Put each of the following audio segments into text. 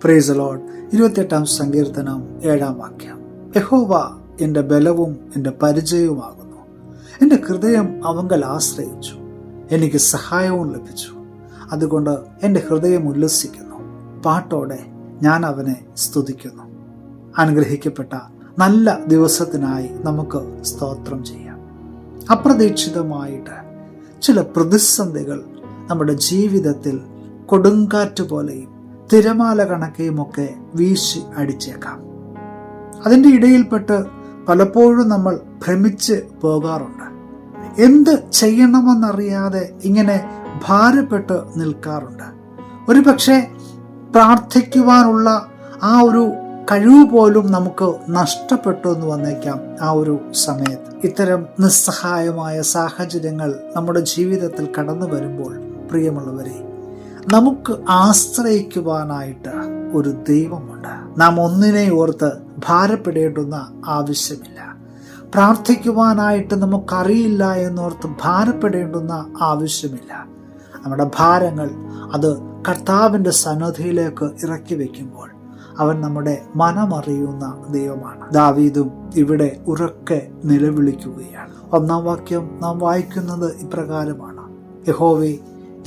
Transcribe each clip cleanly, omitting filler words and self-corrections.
Praise the Lord. 28-ാം സങ്കീർത്തനം 7-ാം വാക്യം. യഹോവ എൻ്റെ ബലവും എൻ്റെ പരിചയവുമാകുന്നു. എൻ്റെ ഹൃദയം അവങ്കൽ ആശ്രയിച്ചു, എനിക്ക് സഹായവും ലഭിച്ചു. അതുകൊണ്ട് എൻ്റെ ഹൃദയം ഉല്ലസിക്കുന്നു, പാട്ടോടെ ഞാൻ അവനെ സ്തുതിക്കുന്നു. അനുഗ്രഹിക്കപ്പെട്ട നല്ല ദിവസത്തിനായി നമുക്ക് സ്തോത്രം ചെയ്യാം. അപ്രതീക്ഷിതമായിട്ട് ചില പ്രതിസന്ധികൾ നമ്മുടെ ജീവിതത്തിൽ കൊടുങ്കാറ്റ് പോലെയും തിരമാല കണക്കെയുമൊക്കെ വീശി അടിച്ചേക്കാം. അതിൻ്റെ ഇടയിൽപ്പെട്ട് പലപ്പോഴും നമ്മൾ ഭ്രമിച്ച് പോകാറുണ്ട്. എന്ത് ചെയ്യണമെന്നറിയാതെ ഇങ്ങനെ ഭാരപ്പെട്ട് നിൽക്കാറുണ്ട്. ഒരു പക്ഷേ പ്രാർത്ഥിക്കുവാനുള്ള ആ ഒരു കഴിവ് പോലും നമുക്ക് നഷ്ടപ്പെട്ടു എന്ന് വന്നേക്കാം. ആ ഒരു സമയത്ത് ഇത്തരം നിസ്സഹായമായ സാഹചര്യങ്ങൾ നമ്മുടെ ജീവിതത്തിൽ കടന്നു വരുമ്പോൾ, പ്രിയമുള്ളവരെ, നമുക്ക് ആശ്രയിക്കുവാനായിട്ട് ഒരു ദൈവമുണ്ട്. നാം ഒന്നിനെ ഓർത്ത് ഭാരപ്പെടേണ്ടുന്ന ആവശ്യമില്ല. പ്രാർത്ഥിക്കുവാനായിട്ട് നമുക്കറിയില്ല എന്നോർത്ത് ഭാരപ്പെടേണ്ടുന്ന ആവശ്യമില്ല. നമ്മുടെ ഭാരങ്ങൾ അത് കർത്താവിൻ്റെ സന്നിധിയിലേക്ക് ഇറക്കി വയ്ക്കുമ്പോൾ അവൻ നമ്മുടെ മനമറിയുന്ന ദൈവമാണ്. ദാവീദും ഇവിടെ ഉറക്കെ നിലവിളിക്കുകയാണ്. 1-ാം വാക്യം നാം വായിക്കുന്നത് ഇപ്രകാരമാണ്: യഹോവേ,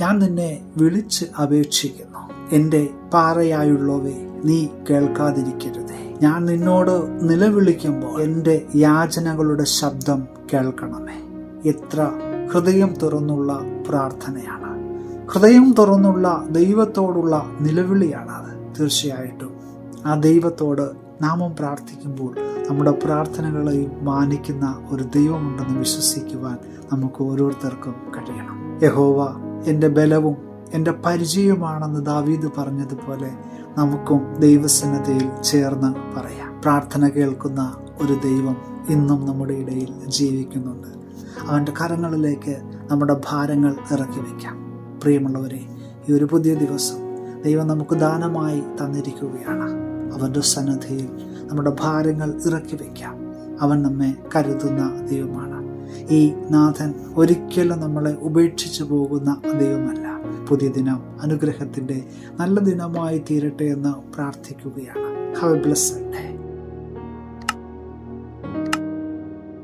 ഞാൻ നിന്നെ വിളിച്ച് അപേക്ഷിക്കുന്നു, എൻ്റെ പാറയായുള്ളവേ, നീ കേൾക്കാതിരിക്കരുതേ. ഞാൻ നിന്നോട് നിലവിളിക്കുമ്പോൾ എൻ്റെ യാചനകളുടെ ശബ്ദം കേൾക്കണമേ. എത്ര ഹൃദയം തുറന്നുള്ള പ്രാർത്ഥനയാണ്! ഹൃദയം തുറന്നുള്ള ദൈവത്തോടുള്ള നിലവിളിയാണത്. തീർച്ചയായിട്ടും ആ ദൈവത്തോട് നാമം പ്രാർത്ഥിക്കുമ്പോൾ നമ്മുടെ പ്രാർത്ഥനകളെയും മാനിക്കുന്ന ഒരു ദൈവമുണ്ടെന്ന് വിശ്വസിക്കുവാൻ നമുക്ക് ഓരോരുത്തർക്കും കഴിയണം. യഹോവ എൻ്റെ ബലവും എൻ്റെ പരിചയമാണെന്ന് ദാവീദ് പറഞ്ഞതുപോലെ നമുക്കും ദൈവസന്നിധിയിൽ ചേർന്ന് പറയാം. പ്രാർത്ഥന കേൾക്കുന്ന ഒരു ദൈവം ഇന്നും നമ്മുടെ ഇടയിൽ ജീവിക്കുന്നുണ്ട്. അവൻ്റെ കരങ്ങളിലേക്ക് നമ്മുടെ ഭാരങ്ങൾ ഇറക്കി വയ്ക്കാം. പ്രിയമുള്ളവരെ, ഈ ഒരു പുതിയ ദിവസം ദൈവം നമുക്ക് ദാനമായി തന്നിരിക്കുകയാണ്. അവൻ്റെ സന്നിധിയിൽ നമ്മുടെ ഭാരങ്ങൾ ഇറക്കി വയ്ക്കാം. അവൻ നമ്മെ കരുതുന്ന ദൈവമാണ്. ഈ നാഥൻ ഒരിക്കലും നമ്മളെ ഉപേക്ഷിച്ചു പോകുന്ന ദൈവമല്ല. പുതിയ ദിനം അനുഗ്രഹത്തിൻ്റെ നല്ല ദിനമായി തീരട്ടെ എന്ന് പ്രാർത്ഥിക്കുകയാണ്. Have A blessed day.